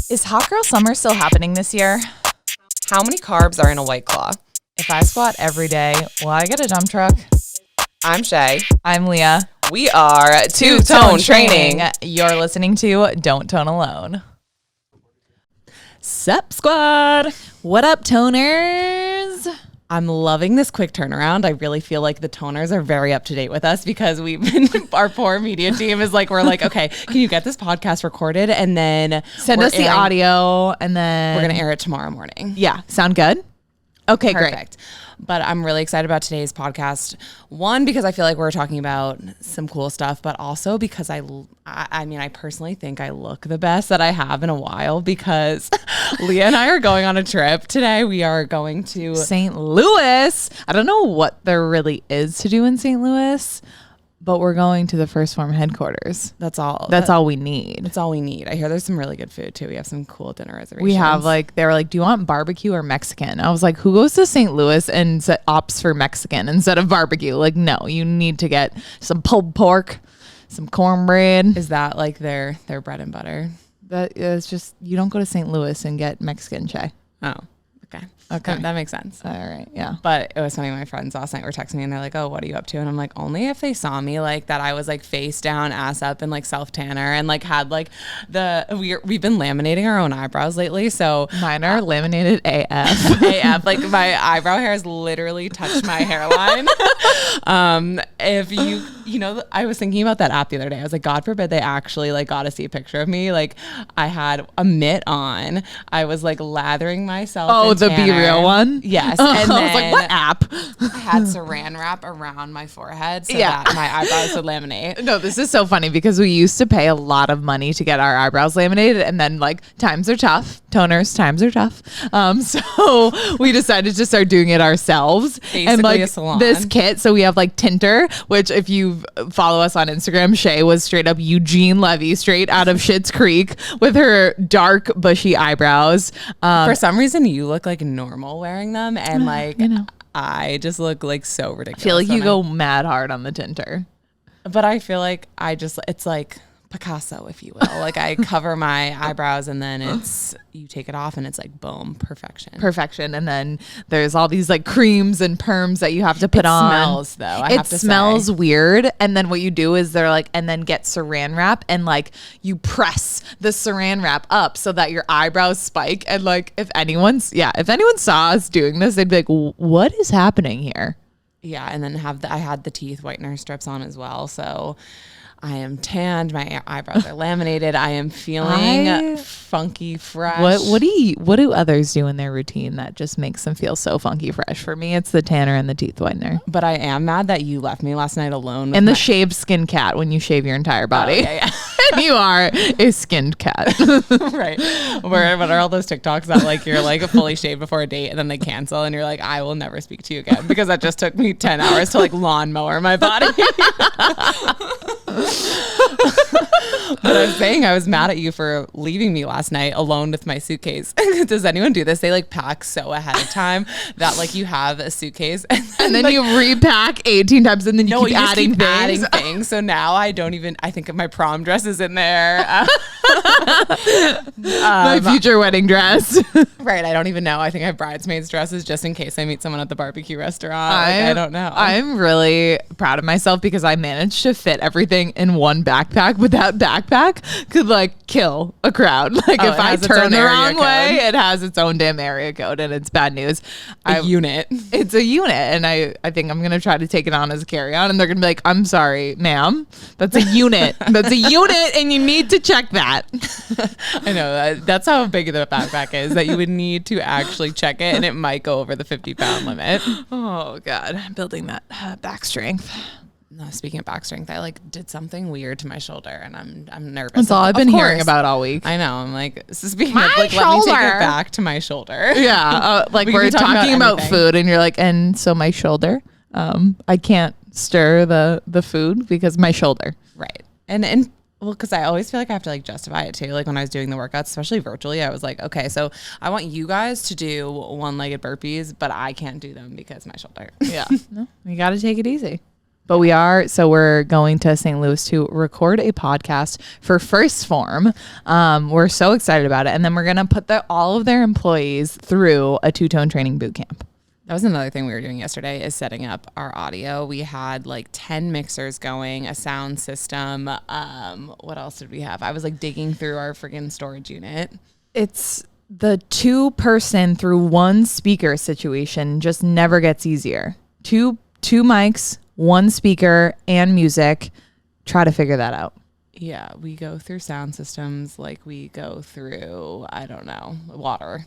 Is Hot Girl Summer still happening this year? How many carbs are in a White Claw? If I squat every day, will I get a dump truck? I'm Shay. I'm Leah. We are Two Tone Training. You're listening to Don't Tone Alone. Sup, squad? What up, toners? I'm loving this quick turnaround. I really feel like the toners are very up to date with us because we've been, our poor media team is like, we're like, okay, can you get this podcast recorded? And then Send us the audio and then we're going to air it tomorrow morning. Yeah. Sound good? Okay, Perfect. Great. But I'm really excited about today's podcast. One, because I feel like we're talking about some cool stuff, but also because I mean, I personally think I look the best that I have in a while because Leah and I are going on a trip today. We are going to St. Louis. I don't know what there really is to do in St. Louis, but we're going to the First Form headquarters. That's all. That's all we need. That's all we need. I hear there's some really good food too. We have some cool dinner reservations. We have they were like, do you want barbecue or Mexican? I was like, who goes to St. Louis and opts for Mexican instead of barbecue? Like, no, you need to get some pulled pork, some cornbread. Is that like their bread and butter? That is just, you don't go to St. Louis and get Mexican, Shay. Oh, okay. That makes sense. All right, yeah. But it was funny, my friends last night were texting me and they're like, oh, what are you up to? And I'm like, only if they saw me like that I was like face down, ass up and like self tanner and like had like we've been laminating our own eyebrows lately. So mine are laminated AF. AF, like my eyebrow hair has literally touched my hairline. If you know, I was thinking about that app the other day. I was like, God forbid they actually like got to see a picture of me. Like I had a mitt on. I was like lathering myself. Oh, the Be Real one? Yes. Oh, and I was like, what app? I had saran wrap around my forehead so that my eyebrows would laminate. No, this is so funny because we used to pay a lot of money to get our eyebrows laminated, and then like times are tough. Toners, times are tough. So we decided to start doing it ourselves. Basically and like a salon. This kit, so we have like tinter, which if you follow us on Instagram, Shay was straight up Eugene Levy, straight out of Schitt's Creek with her dark bushy eyebrows. For some reason, you look like normal wearing them, and like I just look like so ridiculous. I feel like you go mad hard on the tinter, but I feel like it's like Picasso, if you will. Like I cover my eyebrows and then you take it off and it's like boom, perfection. And then there's all these like creams and perms that you have to put on. It smells though. I have to say. It smells weird. And then what you do is they're like, and then get saran wrap and like you press the saran wrap up so that your eyebrows spike. And like if anyone saw us doing this, they'd be like, what is happening here? Yeah. And then I had the teeth whitener strips on as well. So I am tanned. My eyebrows are laminated. I am feeling funky fresh. What do others do in their routine that just makes them feel so funky fresh? For me, it's the tanner and the teeth whitener. But I am mad that you left me last night alone. And the shaved skin cat when you shave your entire body. Oh, yeah. And you are a skinned cat. Right. What are all those TikToks that like you're like fully shaved before a date and then they cancel and you're like, I will never speak to you again because that just took me 10 hours to like lawnmower my body. But I was saying I was mad at you for leaving me last night alone with my suitcase. Does anyone do this? They like pack so ahead of time that like you have a suitcase and then like, you repack 18 times and then you keep adding things. So now I think of my prom dress is in there. My future wedding dress. Right. I don't even know. I think I have bridesmaids dresses just in case I meet someone at the barbecue restaurant. I don't know. I'm really proud of myself because I managed to fit everything in one backpack, but that backpack could like kill a crowd. Like if I turn the wrong way, it has its own damn area code and it's bad news. Unit. It's a unit. And I think I'm going to try to take it on as a carry-on and they're going to be like, I'm sorry, ma'am. That's a unit. That's a unit and you need to check that. I know. That's how big the backpack is that you would need to actually check it and it might go over the 50-pound limit. Oh, God. Building that back strength. No, speaking of back strength, I like did something weird to my shoulder and I'm nervous. That's all I've been hearing about all week. I know. I'm like, speaking of like, let me take it back to my shoulder. Yeah. Like we're talking about food and you're like, and so my shoulder, I can't stir the food because my shoulder. Right. And well, because I always feel like I have to like justify it too. Like when I was doing the workouts, especially virtually, I was like, okay, so I want you guys to do one-legged burpees, but I can't do them because my shoulder. Yeah. No, you got to take it easy. But we're going to St. Louis to record a podcast for First Form. We're so excited about it. And then we're going to put all of their employees through a two-tone training boot camp. That was another thing we were doing yesterday, is setting up our audio. We had like 10 mixers going, a sound system. What else did we have? I was like digging through our freaking storage unit. It's the 2-person through 1 speaker situation just never gets easier. Two mics, 1 speaker, and music. Try to figure that out. Yeah, we go through sound systems like we go through, I don't know, water.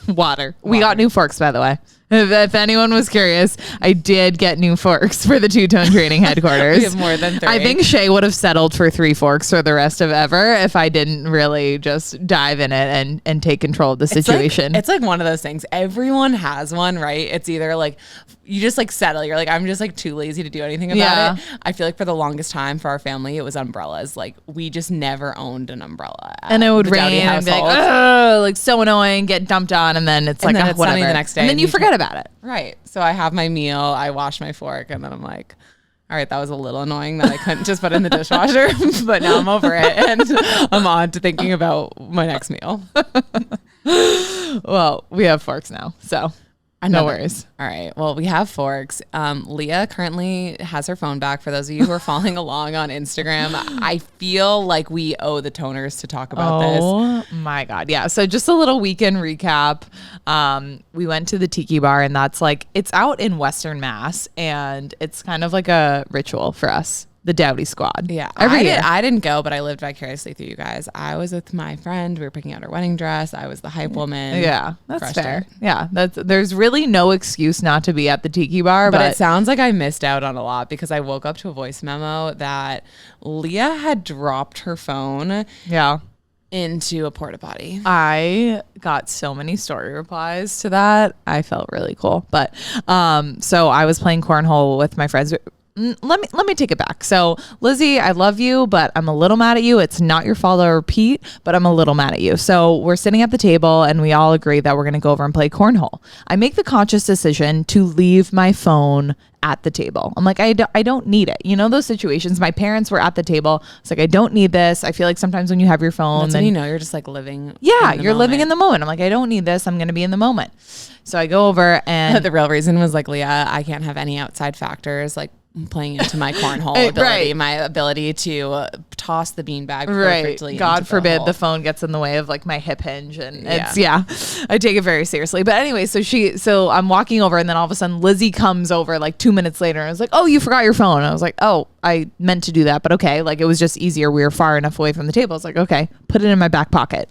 Water. We got new forks, by the way. If anyone was curious, I did get new forks for the two-tone training headquarters. We have more than 3. I think Shay would have settled for 3 forks for the rest of ever if I didn't really just dive in it and take control of the situation. It's like one of those things. Everyone has one, right? It's either like you just like settle. You're like, I'm just like too lazy to do anything about it. I feel like for the longest time for our family, it was umbrellas. Like we just never owned an umbrella. And it would rain and be like, oh, like so annoying, get dumped on, and then it's like, then it's whatever. sunny the next day, and then you forget about it. Right. So I have my meal, I wash my fork, and then I'm like, all right, that was a little annoying that I couldn't just put it in the dishwasher, but now I'm over it and I'm on to thinking about my next meal. Well, we have forks now, so no worries. All right. Well, we have forks. Leah currently has her phone back. For those of you who are following along on Instagram, I feel like we owe the toners to talk about this. Oh my God. Yeah. So just a little weekend recap. We went to the Tiki Bar, and that's like, it's out in Western Mass, and it's kind of like a ritual for us. The Dowdy Squad. Yeah. Every year. I didn't go, but I lived vicariously through you guys. I was with my friend. We were picking out her wedding dress. I was the hype woman. Yeah. That's fair. Yeah. There's really no excuse not to be at the Tiki Bar. But it sounds like I missed out on a lot because I woke up to a voice memo that Leah had dropped her phone. Yeah. Into a porta potty. I got so many story replies to that. I felt really cool. But so I was playing cornhole with my friends. Let me take it back. So Lizzie, I love you, but I'm a little mad at you. It's not your fault, I repeat, but I'm a little mad at you. So we're sitting at the table and we all agree that we're going to go over and play cornhole. I make the conscious decision to leave my phone at the table. I'm like, I don't need it. You know, those situations, my parents were at the table. It's like, I don't need this. I feel like sometimes when you have your phone, that's then when you know you're just like living. Yeah, you're living in the moment. I'm like, I don't need this. I'm going to be in the moment. So I go over and the real reason was like, Leah, I can't have any outside factors like playing into my cornhole ability, my ability to toss the beanbag perfectly. God forbid the phone gets in the way of like my hip hinge, and I take it very seriously. But anyway, so I'm walking over, and then all of a sudden Lizzie comes over like 2 minutes later, and I was like, oh, you forgot your phone. I was like, oh, I meant to do that, but okay. Like it was just easier. We were far enough away from the table. I was like, okay, put it in my back pocket.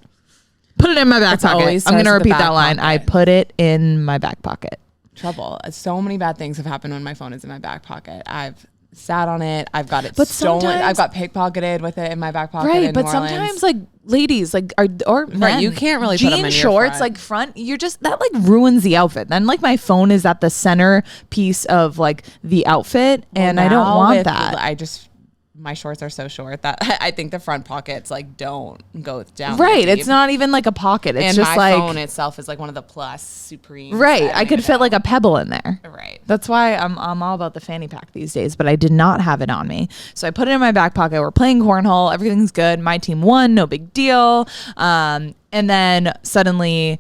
Put it in my back pocket. I'm going to repeat that line. I put it in my back pocket. Trouble. So many bad things have happened when my phone is in my back pocket. I've sat on it. I've got it stolen. I've got pickpocketed with it in my back pocket. Right, but sometimes like ladies like or men, you can't really put them in your shorts front. Like front. You're just that like ruins the outfit. Then like my phone is at the center piece of like the outfit, and I don't want that. My shorts are so short that I think the front pockets like don't go down. Right. It's not even like a pocket. It's and just my like phone itself is like one of the plus supreme. Right. I could fit like a pebble in there. Right. That's why I'm all about the fanny pack these days, but I did not have it on me. So I put it in my back pocket. We're playing cornhole. Everything's good. My team won. No big deal. And then suddenly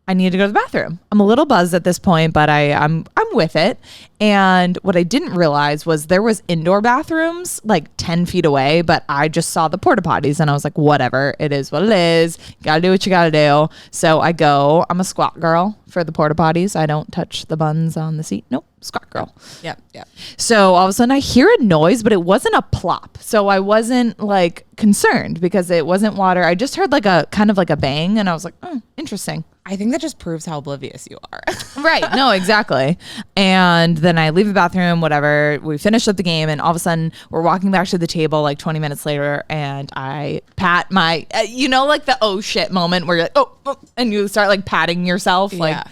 I need to go to the bathroom. I'm a little buzzed at this point, but I'm with it. And what I didn't realize was there was indoor bathrooms like 10 feet away, but I just saw the porta potties and I was like, whatever, it is what it is. You gotta do what you gotta do. So I go, I'm a squat girl for the porta potties. I don't touch the buns on the seat. Nope. Squat girl. Yep. So all of a sudden I hear a noise, but it wasn't a plop. So I wasn't like concerned because it wasn't water. I just heard like a kind of like a bang and I was like, oh, interesting. I think that just proves how oblivious you are. Right. No, exactly. And then I leave the bathroom, whatever. We finish up the game and all of a sudden we're walking back to the table like 20 minutes later and I pat my, like the oh shit moment where you're like, oh, and you start like patting yourself like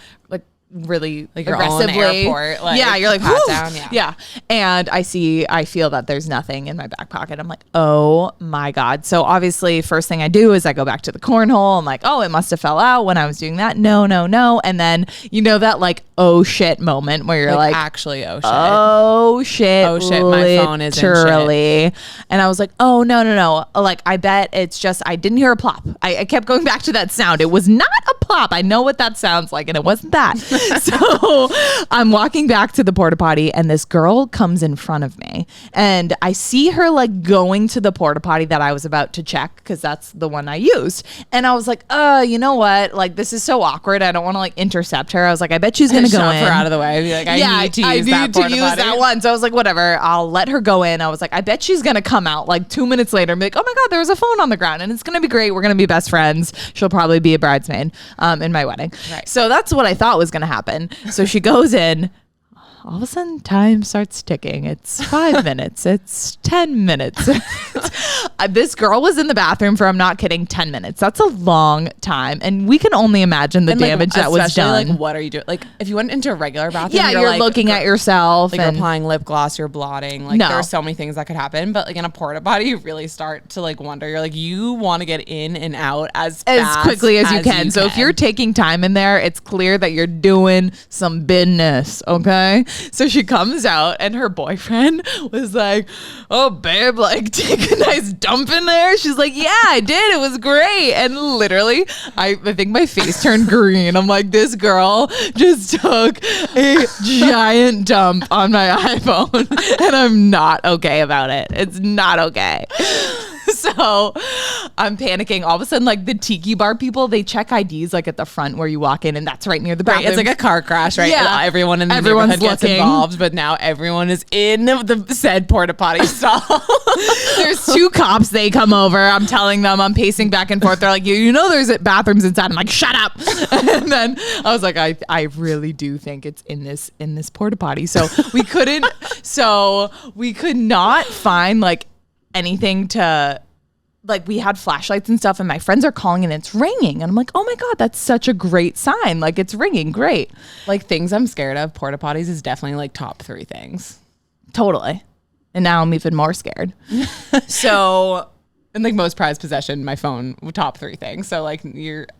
really like your own aggressively. airport, like, yeah, you're like, pat "Whew." down, Yeah. And I feel that there's nothing in my back pocket. I'm like, oh my God. So obviously first thing I do is I go back to the cornhole. I'm like, oh, it must have fell out when I was doing that. No. And then you know that like, oh shit moment where you're like actually, oh shit. Oh shit, my phone is literally. And I was like, oh no. Like, I bet it's just, I didn't hear a plop. I kept going back to that sound. It was not a plop. I know what that sounds like, and it wasn't that. So I'm walking back to the porta potty, and this girl comes in front of me, and I see her like going to the porta potty that I was about to check, because that's the one I used. And I was like, you know what? Like, this is so awkward. I don't want to like intercept her. I was like, I bet she's gonna go in. Her out of the way. I'd be like, I need to use that one. So I was like, whatever. I'll let her go in. I was like, I bet she's gonna come out like 2 minutes later and be like, oh my God, there was a phone on the ground, and it's gonna be great. We're gonna be best friends. She'll probably be a bridesmaid in my wedding. Right. So that's what I thought was gonna happen. So she goes in. All of a sudden, time starts ticking. It's 5 minutes. It's 10 minutes. This girl was in the bathroom for, I'm not kidding, 10 minutes. That's a long time. And we can only imagine the damage that was done. Like, what are you doing? Like, if you went into a regular bathroom, yeah, you're like, looking at yourself. Like, you're applying lip gloss, you're blotting. Like, there are so many things that could happen. But, like, in a porta potty, you really start to, like, wonder. You're like, you want to get in and out as quickly as you can. So if you're taking time in there, it's clear that you're doing some business, okay? So she comes out, and her boyfriend was like, oh, babe, like, take a nice dump in there. She's like, yeah, I did. It was great. And literally, I think my face turned green. I'm like, this girl just took a giant dump on my iPhone, and I'm not okay about it. It's not okay. So I'm panicking. All of a sudden, like, the tiki bar people, they check IDs like at the front where you walk in, and that's right near the bathroom. Right, it's like a car crash, right? Yeah. Everyone in the neighborhood gets involved, but now everyone is in the said porta potty stall. There's 2 cops. They come over. I'm telling them, I'm pacing back and forth. They're like, you know there's bathrooms inside. I'm like, shut up. And then I was like, I really do think it's in this porta potty. So we could not find like anything to, like, we had flashlights and stuff, and my friends are calling and it's ringing, and I'm like, oh my God, that's such a great sign. Like, it's ringing. Great. Like, things I'm scared of, porta potties is definitely like top 3 things. Totally. And now I'm even more scared. So, and like most prized possession, my phone, top 3 things. So like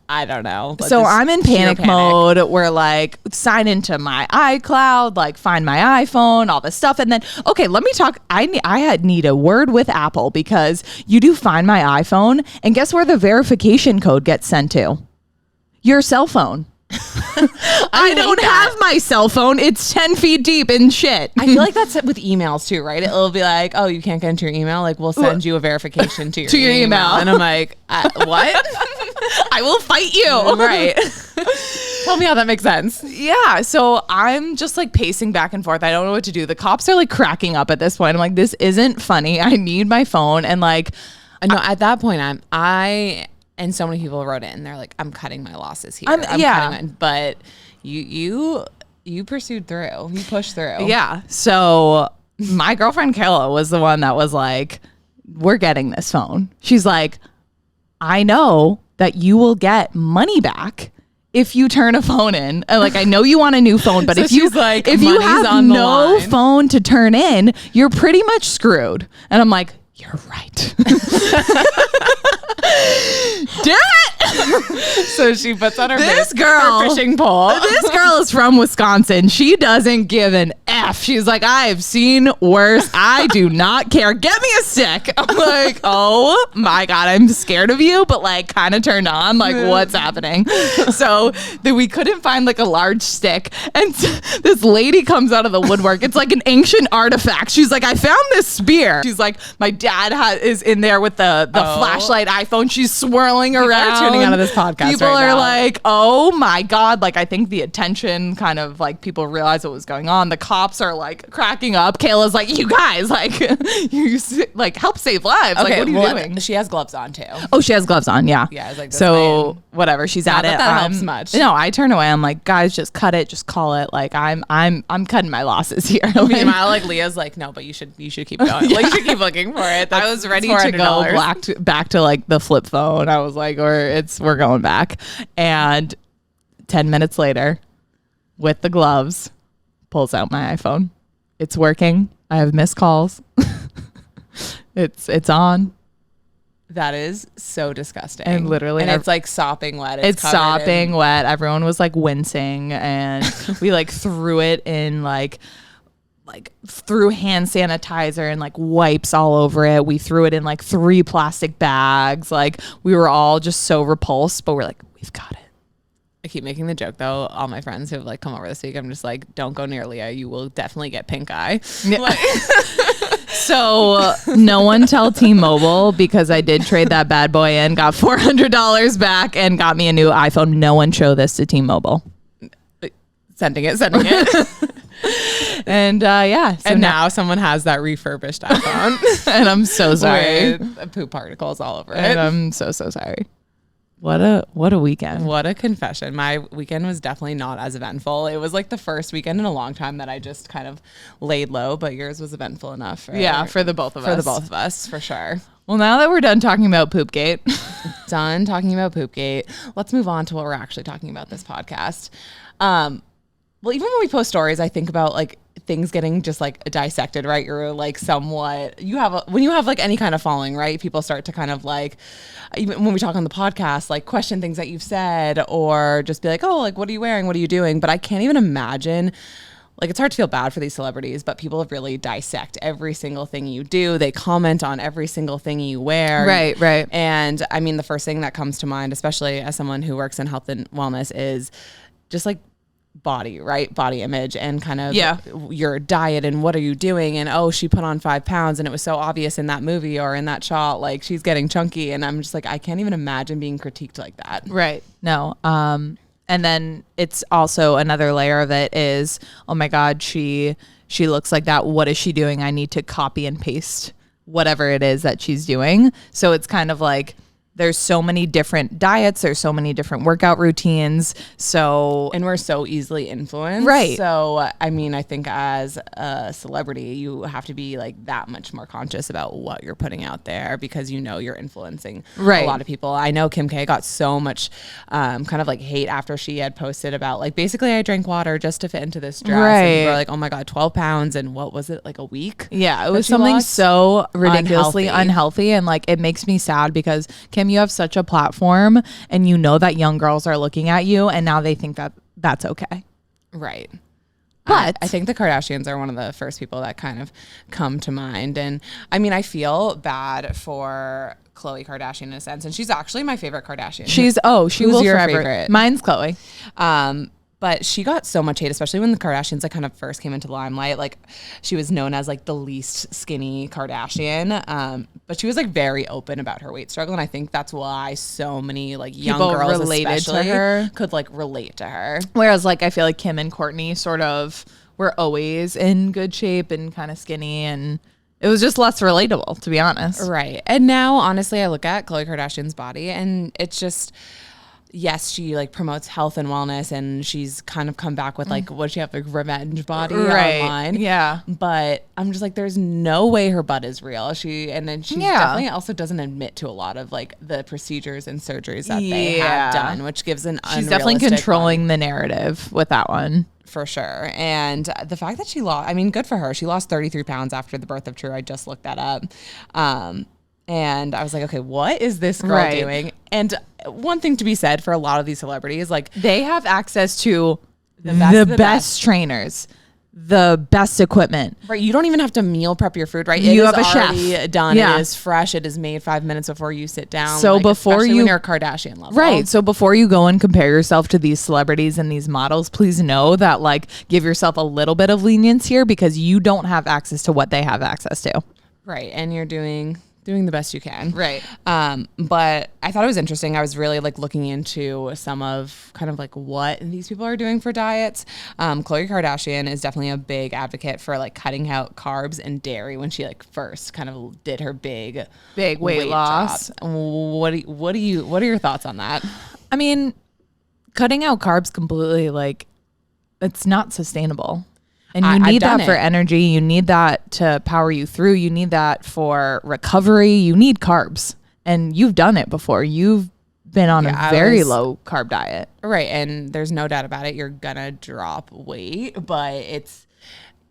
I don't know. So I'm in panic mode where like sign into my iCloud, like find my iPhone, all this stuff. And then, okay, let me talk. I need a word with Apple, because you do find my iPhone, and guess where the verification code gets sent to? Your cell phone. I don't have my cell phone. It's 10 feet deep in shit. I feel like that's it with emails too, right? It'll be like, oh, you can't get into your email. Like, we'll send you a verification to your email. And I'm like, what? I will fight you. Right. Tell me how that makes sense. Yeah. So I'm just like pacing back and forth. I don't know what to do. The cops are like cracking up at this point. I'm like, this isn't funny. I need my phone. And like, no, at that point, and so many people wrote in. They're like, I'm cutting my losses here. But you pursued through. You pushed through. Yeah. So my girlfriend Kayla was the one that was like, we're getting this phone. She's like, I know that you will get money back if you turn a phone in. And like, I know you want a new phone, but so if you have no phone to turn in, you're pretty much screwed. And I'm like, you're right. Do it. So she puts on her her fishing pole. This girl is from Wisconsin. She doesn't give an F. She's like, I have seen worse. I do not care. Get me a stick. I'm like, oh my God, I'm scared of you, but like kind of turned on. Like, what's happening? So we couldn't find like a large stick. And this lady comes out of the woodwork. It's like an ancient artifact. She's like, I found this spear. She's like, my dad is in there with the flashlight iPhone. She's swirling around. Tuning out of this podcast. People are like, oh my God. Like, I think the attention kind of like people realized what was going on. The cops are like cracking up. Kayla's like, you guys, like, you like help save lives. Okay, like, what are you doing? She has gloves on too. Oh, she has gloves on. Yeah. Yeah. I was like, so whatever. She's at it. That helps much. No, I turn away. I'm like, guys, just cut it. Just call it. Like, I'm cutting my losses here. Meanwhile, like Leah's like, no, but you should keep going. Yeah. Like, you should keep looking for it. I was ready to go back to like the flip phone. I was like, we're going back. And 10 minutes later, with the gloves, pulls out my iPhone. It's working. I have missed calls. It's on. That is so disgusting. And literally, and it's like sopping wet. It's sopping wet. Everyone was like wincing, and we like threw it in like threw hand sanitizer and like wipes all over it. We threw it in like 3 plastic bags. Like we were all just so repulsed, but we're like, we've got it. I keep making the joke though. All my friends who have like come over this week, I'm just like, don't go near Leah. You will definitely get pink eye. Yeah. Like, so no one tell T-Mobile, because I did trade that bad boy in, got $400 back and got me a new iPhone. No one show this to T-Mobile. Sending it. And yeah. So and now someone has that refurbished iPhone. And I'm so sorry. With poop particles all over it. And I'm so sorry. What a weekend. What a confession. My weekend was definitely not as eventful. It was like the first weekend in a long time that I just kind of laid low, but yours was eventful enough. Yeah, for the both of us. For sure. Well, now that we're done talking about Poopgate. Done talking about Poopgate. Let's move on to what we're actually talking about this podcast. Well, even when we post stories, I think about like things getting just like dissected, right? You're like somewhat, when you have like any kind of following, right? People start to kind of like, even when we talk on the podcast, like question things that you've said, or just be like, oh, like, what are you wearing? What are you doing? But I can't even imagine, like, it's hard to feel bad for these celebrities, but people really dissect every single thing you do. They comment on every single thing you wear. Right. And I mean, the first thing that comes to mind, especially as someone who works in health and wellness, is just like body image and kind of your diet and what are you doing, and oh, she put on 5 pounds and it was so obvious in that movie or in that shot, like she's getting chunky, and I'm just like, I can't even imagine being critiqued like that. Right. No. And then it's also another layer of it is, oh my God, she looks like that. What is she doing? I need to copy and paste whatever it is that she's doing. So it's kind of like, there's so many different diets. There's so many different workout routines. And we're so easily influenced. Right. So, I mean, I think as a celebrity, you have to be like that much more conscious about what you're putting out there, because you know you're influencing a lot of people. I know Kim K got so much kind of like hate after she had posted about like, basically I drank water just to fit into this dress. Right. And we're like, oh my God, 12 pounds. And what was it, like a week? Yeah, it was something so ridiculously unhealthy. And like, it makes me sad because Kim, you have such a platform, and you know that young girls are looking at you, and now they think that that's okay. Right. But I think the Kardashians are one of the first people that kind of come to mind. And I mean, I feel bad for Khloe Kardashian in a sense, and she's actually my favorite Kardashian. She was your forever. favorite. Mine's Khloe. But she got so much hate, especially when the Kardashians like kind of first came into the limelight. Like, she was known as like the least skinny Kardashian. But she was like very open about her weight struggle. And I think that's why so many like young girls related to her could like relate to her. Whereas like, I feel like Kim and Kourtney sort of were always in good shape and kind of skinny, and it was just less relatable, to be honest. Right. And now, honestly, I look at Khloe Kardashian's body, and it's just, yes, she like promotes health and wellness, and she's kind of come back with like, what she have, like revenge body online. Yeah. But I'm just like, there's no way her butt is real. She definitely also doesn't admit to a lot of like the procedures and surgeries that they have done, which gives an she's definitely controlling the narrative with that one. For sure. And the fact that she lost, I mean, good for her. She lost 33 pounds after the birth of True. I just looked that up. And I was like, okay, what is this girl doing? And one thing to be said for a lot of these celebrities, like, they have access to the best trainers, the best equipment. Right. You don't even have to meal prep your food, right? You have a chef done. Yeah. It is fresh. It is made 5 minutes before you sit down. So before when you're a Kardashian level. Right. So before you go and compare yourself to these celebrities and these models, please know that like, give yourself a little bit of lenience here, because you don't have access to what they have access to. Right. And you're doing the best you can. Right. But I thought it was interesting. I was really like looking into some of kind of like what these people are doing for diets. Khloe Kardashian is definitely a big advocate for like cutting out carbs and dairy when she like first kind of did her big weight loss. What are your thoughts on that? I mean, cutting out carbs completely, like, it's not sustainable. And you need that for energy. You need that to power you through. You need that for recovery. You need carbs. And you've done it before. You've been on Yeah, a very low carb diet. Right. And there's no doubt about it. You're going to drop weight, but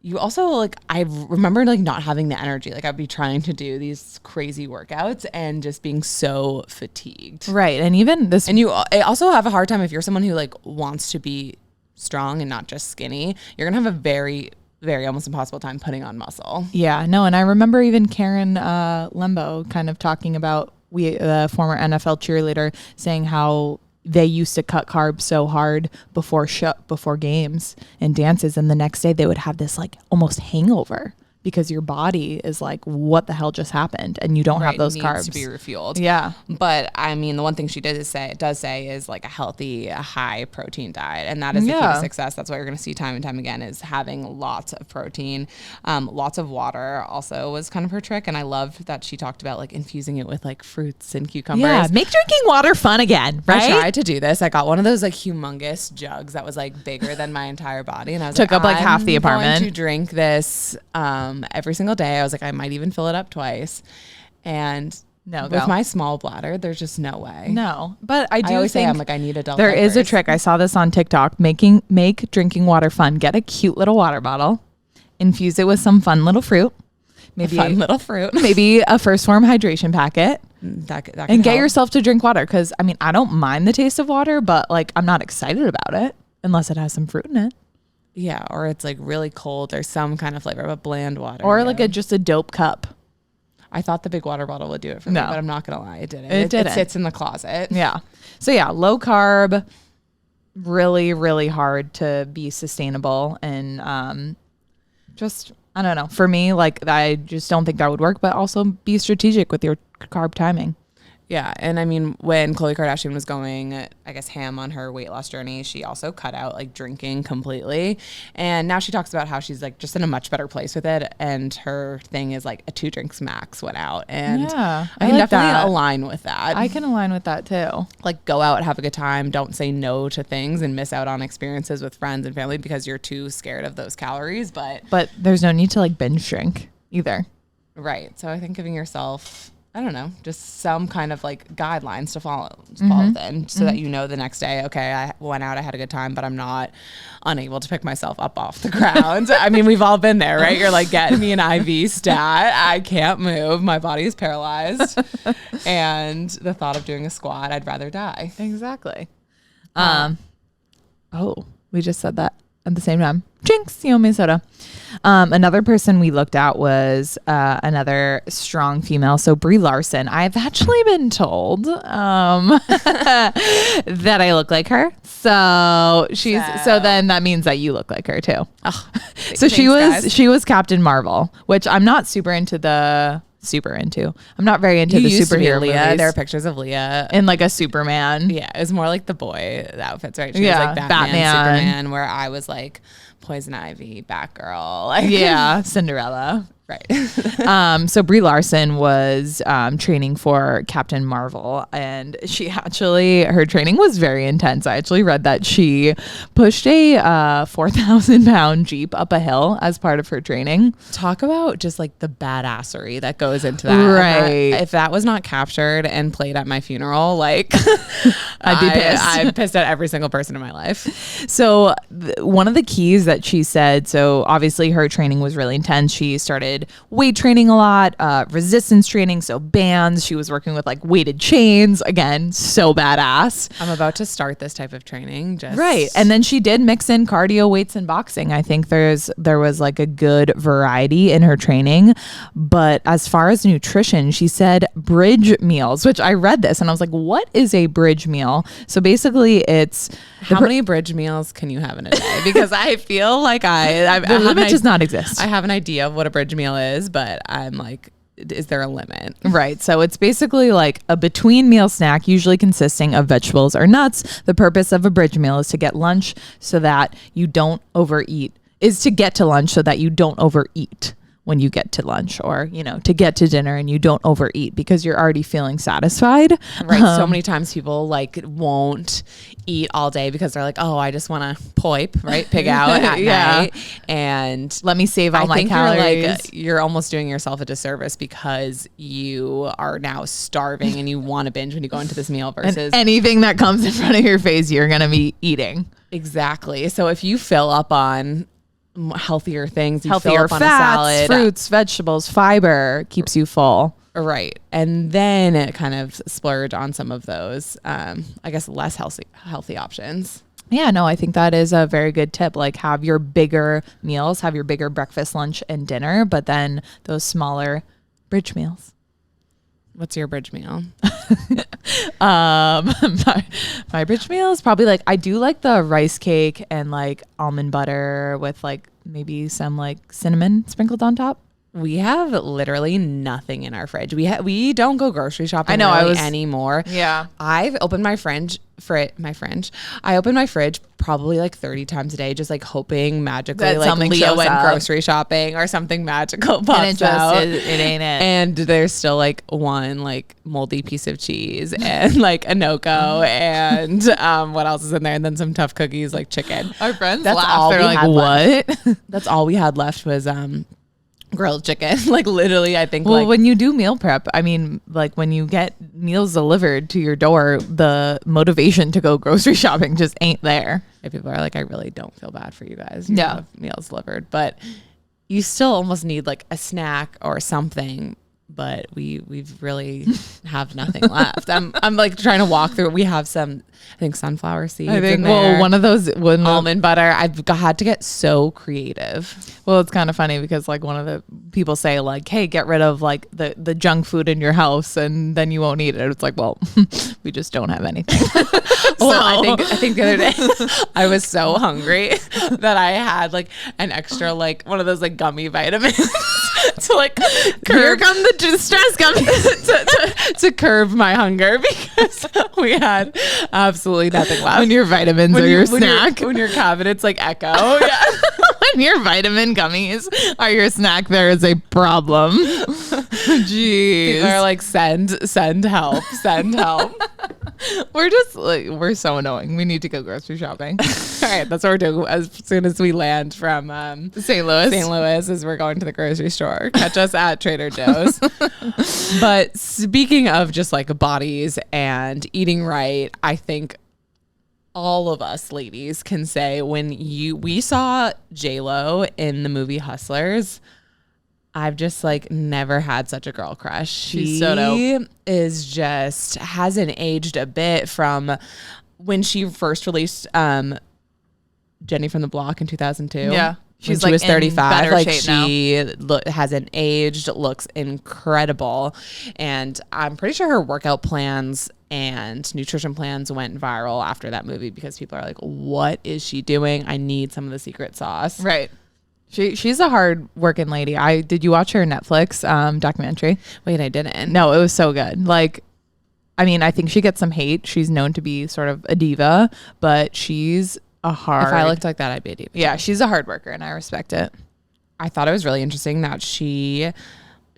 you also like, I remember like not having the energy. Like I'd be trying to do these crazy workouts and just being so fatigued. Right. And even this, And I also have a hard time if you're someone who like wants to be strong and not just skinny, you're going to have a very, very almost impossible time putting on muscle. yeah, no. And I remember even Karen Lembo kind of talking about the former NFL cheerleader saying how they used to cut carbs so hard before games and dances, and the next day they would have this like almost hangover because your body is like, what the hell just happened? And you don't have those needs carbs to be refueled. Yeah. But I mean, the one thing she does say is like a healthy, high protein diet. And that is the key to success. That's what you're going to see time and time again is having lots of protein, lots of water also was kind of her trick. And I loved that she talked about like infusing it with like fruits and cucumbers. Yeah. Make drinking water fun again, right? I tried to do this. I got one of those like humongous jugs that was like bigger than my entire body. And I was Took up like half the apartment. I'm going to drink this every single day. I was like, I might even fill it up twice. And with my small bladder, there's just no way. No, but I always say think I'm like, I need adult there diapers. is a trick. I saw this on TikTok. Make drinking water fun. Get a cute little water bottle, infuse it with some fun little fruit. Maybe a first form hydration packet. That and get yourself to drink water. Cause I mean, I don't mind the taste of water, but like, I'm not excited about it unless it has some fruit in it. Yeah. Or it's like really cold. There's some kind of flavor, but bland water. Or like just a dope cup. I thought the big water bottle would do it for me, but I'm not going to lie. It didn't. It sits in the closet. Yeah. So yeah, low carb, really, really hard to be sustainable. And just, I don't know. For me, like I just don't think that would work, but also be strategic with your carb timing. Yeah. And I mean, when Khloe Kardashian was going, I guess, ham on her weight loss journey, she also cut out like drinking completely. And now she talks about how she's like just in a much better place with it. And her thing is like a 2 drinks max went out. And yeah, I can definitely align with that. I can align with that too. Like go out, have a good time. Don't say no to things and miss out on experiences with friends and family because you're too scared of those calories. But there's no need to like binge drink either. Right. So I think giving yourself, I don't know, just some kind of like guidelines to follow within so that you know the next day, okay, I went out, I had a good time, but I'm not unable to pick myself up off the ground. I mean, we've all been there, right? You're like, get me an IV stat. I can't move. My body is paralyzed. And the thought of doing a squat, I'd rather die. Exactly. We just said that at the same time. Jinx, you owe me a soda. Another person we looked at was another strong female. So Brie Larson. I've actually been told that I look like her. So so then that means that you look like her too. Oh, so she was Captain Marvel, which I'm not I'm not very into the superhero Leah. movies. There are pictures of Leah in like a Superman. Yeah, it was more like the boy outfits, right? She was like Batman, Superman, where I was like Poison Ivy, Batgirl. Like, yeah, Cinderella. Right. So Brie Larson was training for Captain Marvel, and her training was very intense. I actually read that she pushed a 4,000 pound Jeep up a hill as part of her training. Talk about just like the badassery that goes into that. Right. If that was not captured and played at my funeral, like I'd be pissed. I'm pissed at every single person in my life. So one of the keys that she said, so obviously her training was really intense. She started weight training a lot, resistance training, so bands. She was working with like weighted chains. Again, so badass. I'm about to start this type of training. Right. And then she did mix in cardio, weights, and boxing. I think there was like a good variety in her training. But as far as nutrition, she said bridge meals, which I read this and I was like, what is a bridge meal? So basically it's how many bridge meals can you have in a day? Because I feel like the limit does not exist. I have an idea of what a bridge meal is, but I'm like, is there a limit? Right. So it's basically like a between meal snack, usually consisting of vegetables or nuts. The purpose of a bridge meal is to get lunch so that you don't overeat, is to get to lunch so that you don't overeat, when you get to lunch or, to get to dinner and you don't overeat because you're already feeling satisfied. Right. So many times people like won't eat all day because they're like, oh, I just want to pig out at night. And let me save all my calories. You're almost doing yourself a disservice because you are now starving and you want to binge when you go into this meal versus and anything that comes in front of your face, you're going to be eating. Exactly. So if you fill up on healthier things, healthier fats, on a salad, fruits, vegetables, fiber, keeps you full. Right. And then it kind of splurge on some of those, I guess, less healthy options. Yeah, no, I think that is a very good tip. Like have your bigger meals, have your bigger breakfast, lunch, and dinner, but then those smaller bridge meals. What's your bridge meal? My bridge meal is probably like, I do like the rice cake and like almond butter with like maybe some like cinnamon sprinkled on top. We have literally nothing in our fridge. We don't go grocery shopping anymore. Yeah. I've opened my fridge. I open my fridge probably like 30 times a day, just like hoping magically that like Leah went grocery shopping or something magical pops and it ain't it. And there's still like one like moldy piece of cheese and like a Noco and what else is in there? And then some tough cookies like chicken. Our friends laugh. They're like, what? That's all we had left was grilled chicken. Like literally, I think. Well, when you do meal prep, I mean, like when you get meals delivered to your door, the motivation to go grocery shopping just ain't there. And people are like, I really don't feel bad for you guys. You have meals delivered, but you still almost need like a snack or something. But we've really have nothing left. I'm like trying to walk through it. We have some, I think, sunflower seeds. I think one of those almond butter. I've had to get so creative. Well, it's kind of funny because like one of the people say like, hey, get rid of like the junk food in your house and then you won't eat it. It's like, well, we just don't have anything. Well, I think the other day I was so hungry that I had like an extra like one of those like gummy vitamins to like here come the stress gummies to curb my hunger because we had absolutely nothing left. When your vitamins are your snack. When your cabinet's like echo. Yeah. When your vitamin gummies are your snack, there is a problem. Jeez. People are like, send help, send help. We're just like, we're so annoying. We need to go grocery shopping. All right, that's what we're doing as soon as we land from St. Louis. As we're going to the grocery store. Catch us at Trader Joe's. But speaking of just like bodies and eating right, I think all of us ladies can say when we saw J-Lo in the movie Hustlers, I've just like never had such a girl crush. She's so dope. Is just hasn't aged a bit from when she first released Jenny from the Block in 2002. Yeah. She was 35. Like she hasn't aged, looks incredible. And I'm pretty sure her workout plans and nutrition plans went viral after that movie because people are like, what is she doing? I need some of the secret sauce. Right. She's a hard working lady. Did you watch her Netflix documentary? Wait, I didn't. No, it was so good. Like, I mean, I think she gets some hate. She's known to be sort of a diva, but she's if I looked like that, I'd be a diva. Yeah, she's a hard worker and I respect it. I thought it was really interesting that she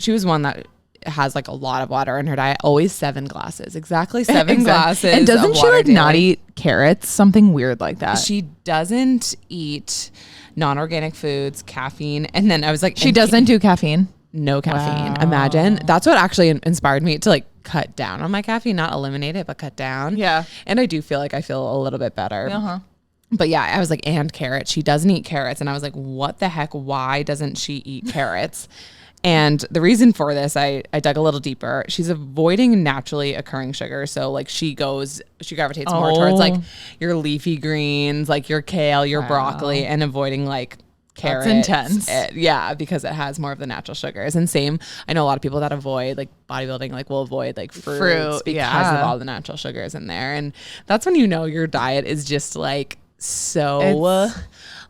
was one that has like a lot of water in her diet. Always 7 glasses. Exactly 7 glasses. And doesn't she like not eat carrots? Something weird like that. She doesn't eat non-organic foods, caffeine. And then I was like, she doesn't do caffeine? No caffeine. Wow. Imagine. That's what actually inspired me to like cut down on my caffeine, not eliminate it, but cut down. Yeah. And I do feel like I feel a little bit better. Uh-huh. But yeah, I was like, and carrots. She doesn't eat carrots. And I was like, what the heck? Why doesn't she eat carrots? And the reason for this, I dug a little deeper. She's avoiding naturally occurring sugar. So like she gravitates more towards like your leafy greens, like your kale, your broccoli, and avoiding like carrots. That's intense. Yeah, because it has more of the natural sugars. And same, I know a lot of people that avoid like bodybuilding, like will avoid like fruit because of all the natural sugars in there. And that's when you know your diet is just like so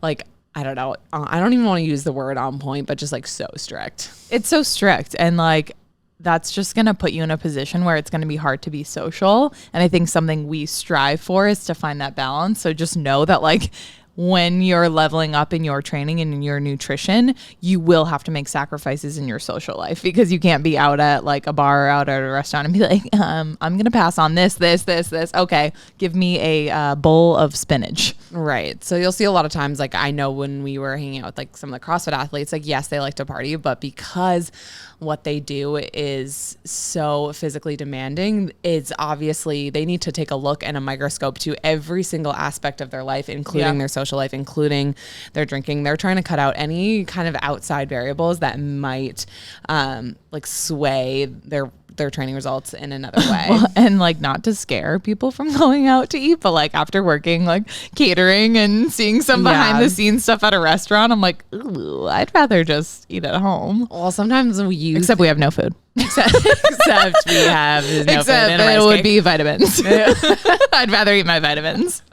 like, I don't know. I don't even want to use the word on point, but just like so strict. It's so strict. And like, that's just going to put you in a position where it's going to be hard to be social. And I think something we strive for is to find that balance. So just know that like, when you're leveling up in your training and in your nutrition, you will have to make sacrifices in your social life, because you can't be out at like a bar or out at a restaurant and be like, I'm going to pass on this. Okay, give me a bowl of spinach. Right. So you'll see a lot of times, like I know when we were hanging out with like some of the CrossFit athletes, like yes, they like to party, but because what they do is so physically demanding, it's obviously they need to take a look and a microscope to every single aspect of their life, including their social life, including their drinking. They're trying to cut out any kind of outside variables that might like sway their training results in another way. Well, and like, not to scare people from going out to eat, but like after working like catering and seeing some behind the scenes stuff at a restaurant, I'm like, ooh, I'd rather just eat at home. Well, sometimes except we have no food. Except we have no food and it would be vitamins. I'd rather eat my vitamins.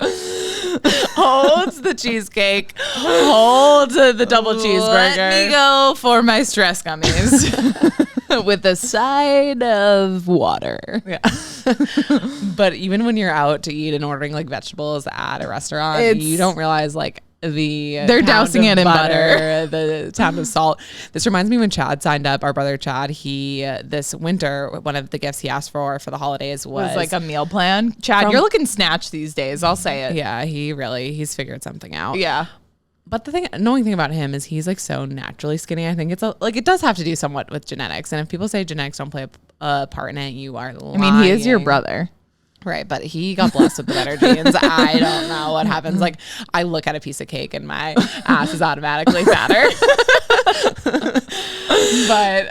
Holds the cheesecake, holds the double cheeseburger. Let me go for my stress gummies with a side of water. Yeah. But even when you're out to eat and ordering like vegetables at a restaurant, you don't realize like they're dousing it in butter, the pound of salt. This reminds me when Chad signed up, our brother Chad, he this winter, one of the gifts he asked for the holidays was like a meal plan. Chad, you're looking snatched these days, I'll say it. Yeah, he's figured something out. Yeah. But the annoying thing about him is he's like so naturally skinny. I think it's like it does have to do somewhat with genetics. And if people say genetics don't play a part in it, you are lying. I mean, he is your brother. Right, but he got blessed with the better genes. I don't know what happens. Like, I look at a piece of cake and my ass is automatically fatter. But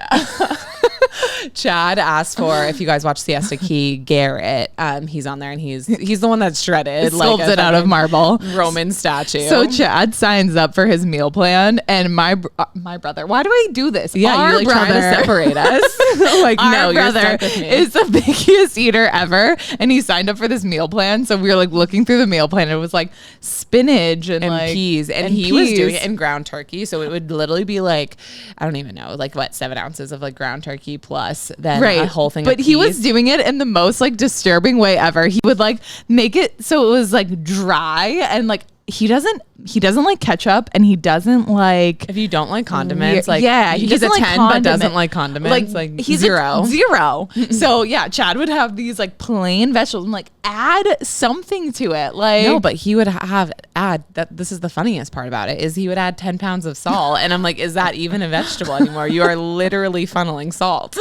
Chad asked for, if you guys watch Siesta Key, Garrett, he's on there and he's the one that's shredded, sculpted out of marble, Roman statue. So Chad signs up for his meal plan, and my brother, why do I do this? Yeah, our you're like brother, trying to separate us. Like, our no, brother you're stuck with me. is the biggest eater ever, and he signed up for this meal plan. So we were like looking through the meal plan, and it was like spinach and like peas, and he was doing it in ground turkey. So it would literally be like, I don't even know, like what, 7 ounces of like ground turkey plus then a whole thing. But he was doing it in the most like disturbing way ever. He would like make it so it was like dry, and like he doesn't like ketchup, and he doesn't like, if you don't like condiments, like he he's a doesn't 10 like but doesn't like condiments, like he's zero. So yeah, Chad would have these like plain vegetables and like add something to it. Like, no, but he would add that. This is the funniest part about it, is he would add 10 pounds of salt, and I'm like, is that even a vegetable anymore? You are literally funneling salt.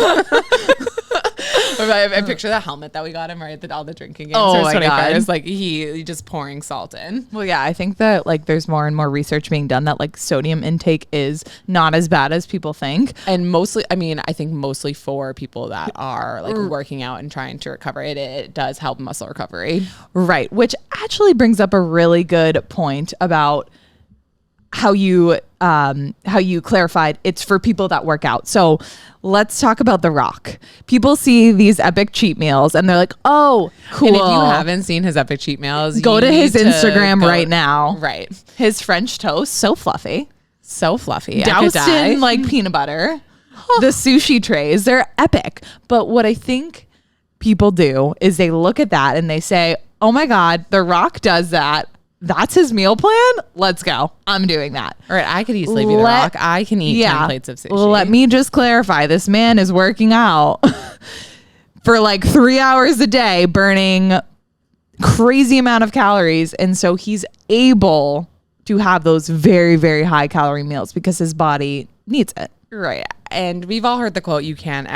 I picture the helmet that we got him right at all the drinking games. Oh my God. Like he just pouring salt in. Well, yeah, I think that like there's more and more research being done that like sodium intake is not as bad as people think. And mostly, I mean, I think mostly for people that are like working out and trying to recover, it does help muscle recovery. Right. Which actually brings up a really good point about how you clarified it's for people that work out. So let's talk about The Rock. People see these epic cheat meals and they're like, oh, cool. And if you haven't seen his epic cheat meals, go to his Instagram right now. Right. His French toast, so fluffy. So fluffy. Doused in like peanut butter. The sushi trays, they're epic. But what I think people do is they look at that and they say, oh my God, The Rock does that. That's his meal plan? Let's go. I'm doing that. All right, I could easily be The Rock. I can eat 10 plates of sushi. Let me just clarify. This man is working out for like 3 hours a day, burning crazy amount of calories. And so he's able to have those very, very high calorie meals because his body needs it. Right. And we've all heard the quote, you can't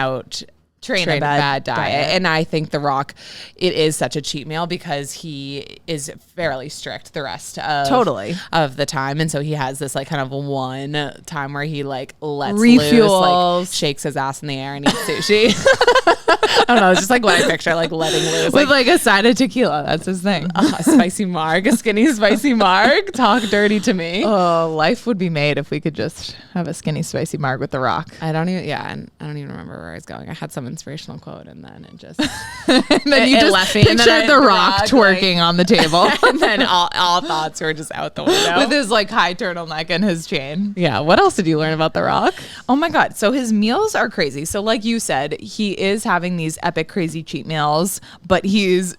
train a bad diet. And I think The Rock, it is such a cheat meal because he is fairly strict the rest of the time. And so he has this like kind of one time where he like lets loose, like shakes his ass in the air and eats sushi. I don't know. It's just like what I picture, like letting loose. With like a side of tequila. That's his thing. A spicy marg, a skinny spicy marg. Talk dirty to me. Oh, life would be made if we could just have a skinny spicy marg with The Rock. I don't even remember where I was going. I had some inspirational quote, and then it just And then you it just left me. pictured And then the Rock twerking on the table and then all thoughts were just out the window. with his like high turtleneck and his chain. Yeah. What else did you learn about The Rock? Oh my God. So his meals are crazy. So like you said, he is having these epic, crazy cheat meals, but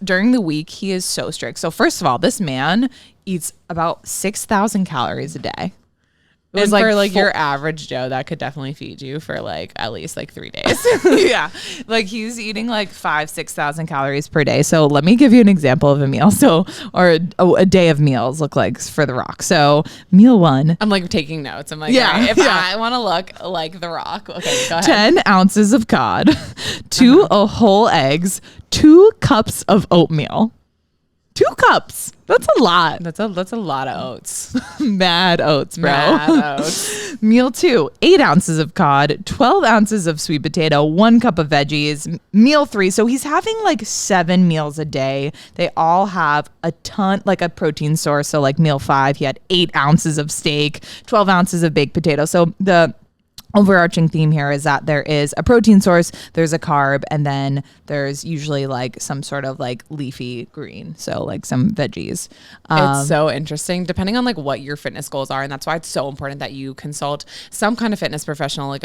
during the week, he is so strict. So first of all, this man eats about 6,000 calories a day. It was for like your average Joe, that could definitely feed you for like at least like 3 days. Yeah. Like he's eating like 6,000 calories per day. So let me give you an example of a meal. Or a day of meals look like for The Rock. So meal one. I'm like taking notes. I'm like, Yeah, all right, if yeah. I want to look like The Rock, okay, go ahead. 10 ounces of cod, 2 whole eggs, 2 cups of oatmeal. 2 cups. That's a lot. That's a lot of oats. Mad oats, bro. Mad oats. Meal 2, 8 ounces of cod, 12 ounces of sweet potato, 1 cup of veggies. Meal 3, so he's having like 7 meals a day. They all have a ton, like a protein source. So like meal 5, he had 8 ounces of steak, 12 ounces of baked potato. So the overarching theme here is that there is a protein source, there's a carb, and then there's usually like some sort of like leafy green, so like some veggies. It's so interesting depending on like what your fitness goals are, and that's why it's so important that you consult some kind of fitness professional, like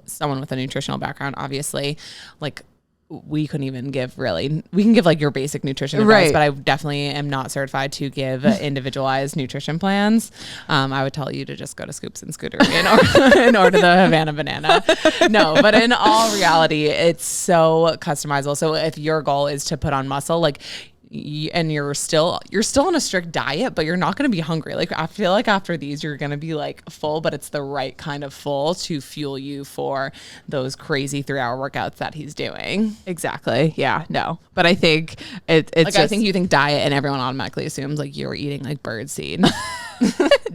someone with a nutritional background. Obviously, like we couldn't even give we can give like your basic nutrition advice, Right. but I definitely am not certified to give individualized nutrition plans. I would tell you to just go to Scoops and Scootery and order the Havana banana. No, but in all reality, it's so customizable. So if your goal is to put on muscle, like, and you're still on a strict diet, but you're not going to be hungry. Like I feel like after these, you're going to be like full, but it's the right kind of full to fuel you for those crazy 3-hour workouts that he's doing. Exactly. Yeah. No. But I think it's Like just, I think you think diet, and everyone automatically assumes like you're eating like birdseed.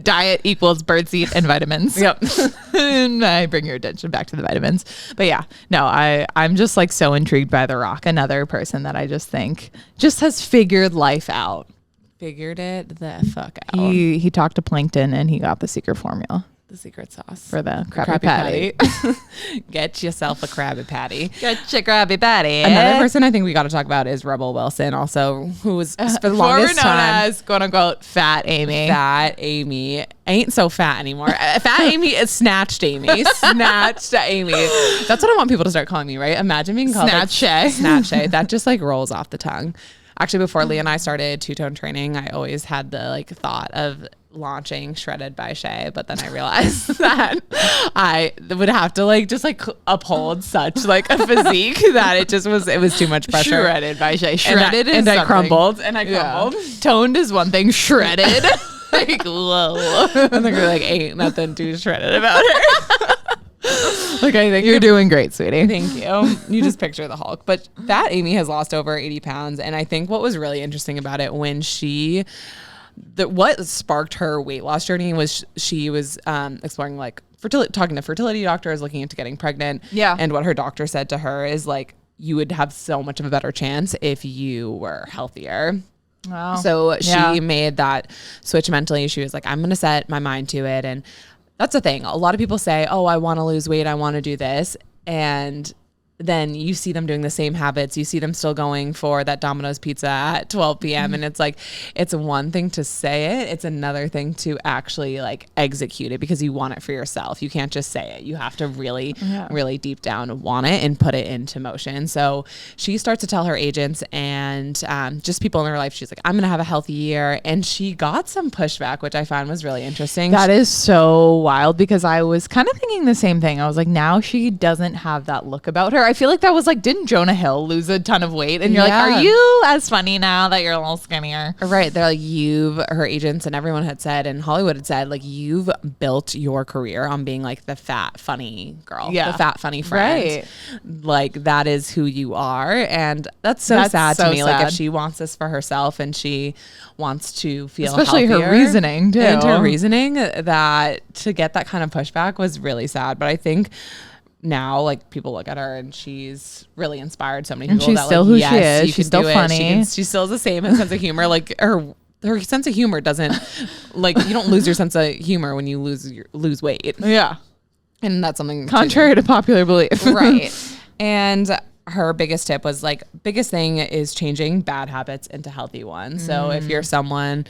diet equals birdseed and vitamins. Yep. And I bring your attention back to the vitamins. But yeah, no, I'm just like so intrigued by The Rock, another person that I just think just has figured life out. Figured it the fuck out. He talked to Plankton and he got the secret formula The secret sauce for the Krabby Patty. Get yourself a Krabby Patty. Get your Krabby Patty. Another person I think we got to talk about is Rebel Wilson, also, who was for the longest known time as quote unquote Fat Amy. Fat Amy. Ain't so fat anymore. Fat Amy is Snatched Amy. Snatched Amy. That's what I want people to start calling me, right? Imagine being called Snatched. Like, Snatched. That just like rolls off the tongue. Actually, before Leah and I started two-tone training, I always had the like thought of launching Shredded by Shay, but then I realized that I would have to like just like uphold such like a physique that it was too much pressure. Shredded by Shay. Shredded and is I crumbled and I crumbled. Toned is one thing. Shredded. Like whoa. I think we're like ain't nothing too shredded about her. Like I think You're doing great, sweetie. Thank you. You just picture the Hulk. But Fat Amy has lost over 80 pounds. And I think what was really interesting about it when what sparked her weight loss journey was she was exploring like talking to fertility doctors, looking into getting pregnant. Yeah. And what her doctor said to her is like, you would have so much of a better chance if you were healthier. Wow. So she made that switch mentally. She was like, I'm going to set my mind to it. And that's the thing. A lot of people say, oh, I want to lose weight. I want to do this. And then you see them doing the same habits. You see them still going for that Domino's pizza at 12 p.m. And it's like, it's one thing to say it. It's another thing to actually like execute it because you want it for yourself. You can't just say it. You have to really, really deep down want it and put it into motion. So she starts to tell her agents and just people in her life, she's like, I'm going to have a healthy year. And she got some pushback, which I found was really interesting. That is so wild because I was kind of thinking the same thing. I was like, now she doesn't have that look about her. I feel like that was like, didn't Jonah Hill lose a ton of weight? And you're like, are you as funny now that you're a little skinnier? Right. They're like, her agents and everyone had said, and Hollywood had said, like, you've built your career on being like the fat, funny girl. Yeah. The fat, funny friend. Right. Like, that is who you are. And that's so sad to me. Sad. Like, if she wants this for herself and she wants to feel especially healthier, her reasoning too. And her reasoning that to get that kind of pushback was really sad. But I think now like people look at her and she's really inspired so many people. And she's still who she is. She's still funny. She still has the same sense of humor. Like her sense of humor doesn't like, you don't lose your sense of humor when you lose weight. Yeah. And that's something contrary to popular belief. Right. And her biggest tip was like, biggest thing is changing bad habits into healthy ones. So if you're someone,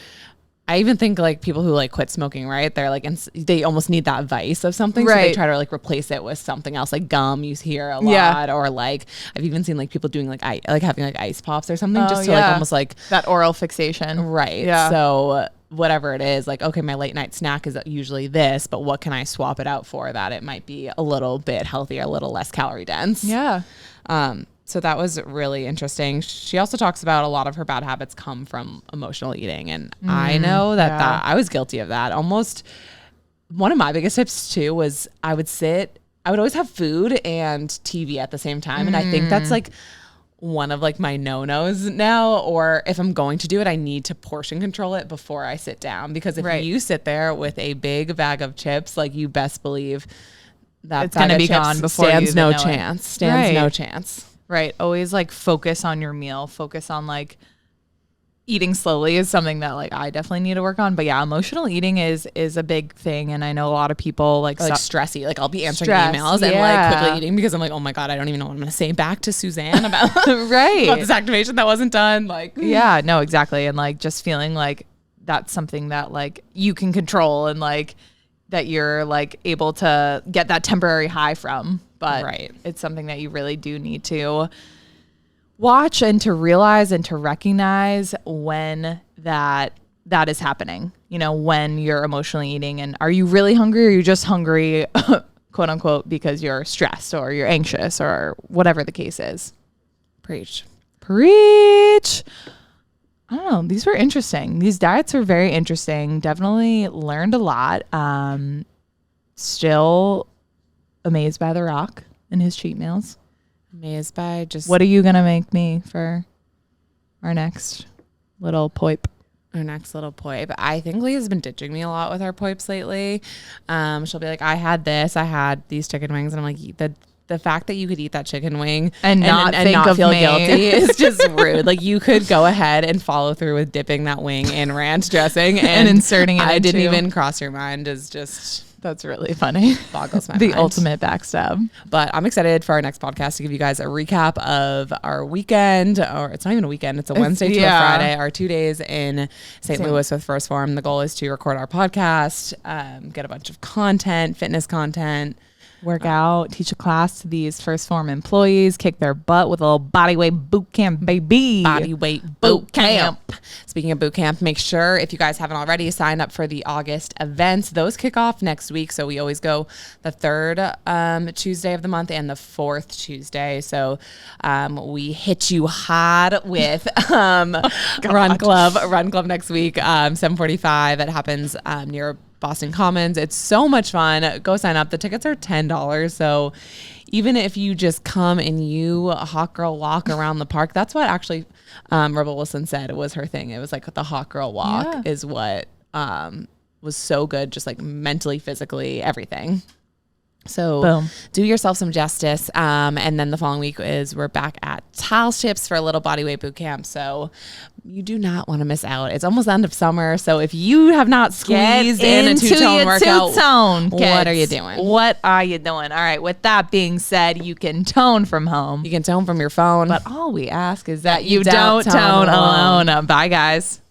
I even think like people who like quit smoking, right? They're like, they almost need that vice of something. So they try to like replace it with something else, like gum you hear a lot, or like I've even seen like people doing like having like ice pops or something, just to like almost like that oral fixation. Right. Yeah. So whatever it is, like, okay, my late night snack is usually this, but what can I swap it out for that it might be a little bit healthier, a little less calorie dense? Yeah. So that was really interesting. She also talks about a lot of her bad habits come from emotional eating. And I know that I was guilty of that. Almost one of my biggest tips too was I would always have food and TV at the same time. And I think that's like one of like my no-nos now, or if I'm going to do it, I need to portion control it before I sit down, because if you sit there with a big bag of chips, like you best believe that it's going to be gone before stands no chance. Right. Always like focus on your meal. Focus on like eating slowly is something that like I definitely need to work on. But yeah, emotional eating is a big thing. And I know a lot of people like stressy. Like I'll be answering emails and like quickly eating because I'm like, oh my God, I don't even know what I'm going to say back to Suzanne about, about this activation that wasn't done. Like, yeah, no, exactly. And like just feeling like that's something that like you can control and like that you're like able to get that temporary high from. But it's something that you really do need to watch and to realize and to recognize when that is happening, you know, when you're emotionally eating. And are you really hungry, or are you just hungry, quote unquote, because you're stressed or you're anxious or whatever the case is? Preach. I don't know. These were interesting. These diets were very interesting. Definitely learned a lot. Still amazed by The Rock and his cheat meals. Amazed by just... What are you going to make me for our next little poip? I think Leah's been ditching me a lot with our poips lately. She'll be like, I had these chicken wings. And I'm like, the fact that you could eat that chicken wing and not feel guilty is just rude. Like you could go ahead and follow through with dipping that wing in ranch dressing and inserting it. I didn't even cross your mind. Is just... That's really funny. Boggles my mind. The ultimate backstab. But I'm excited for our next podcast to give you guys a recap of our weekend, or it's not even a weekend. It's a Wednesday to a Friday, our 2 days in St. Louis with First Form. The goal is to record our podcast, get a bunch of content, fitness content, work out, teach a class to these First Form employees, kick their butt with a little body weight boot camp, baby. Body weight boot camp. Speaking of boot camp, make sure if you guys haven't already signed up for the August events. Those kick off next week. So we always go the third Tuesday of the month and the fourth Tuesday. So we hit you hard with Run Club next week, 7:45. It happens near Boston Commons. It's so much fun. Go sign up. The tickets are $10. So even if you just come and you hot girl walk around the park, that's what actually Rebel Wilson said it was her thing. It was like the hot girl walk is what was so good, just like mentally, physically, everything. So do yourself some justice. And then the following week we're back at Tile Ships for a little bodyweight boot camp. So you do not want to miss out. It's almost the end of summer. So if you have not squeezed in a two-tone workout, what are you doing? What are you doing? All right. With that being said, you can tone from home. You can tone from your phone. But all we ask is that you don't tone alone. Bye, guys.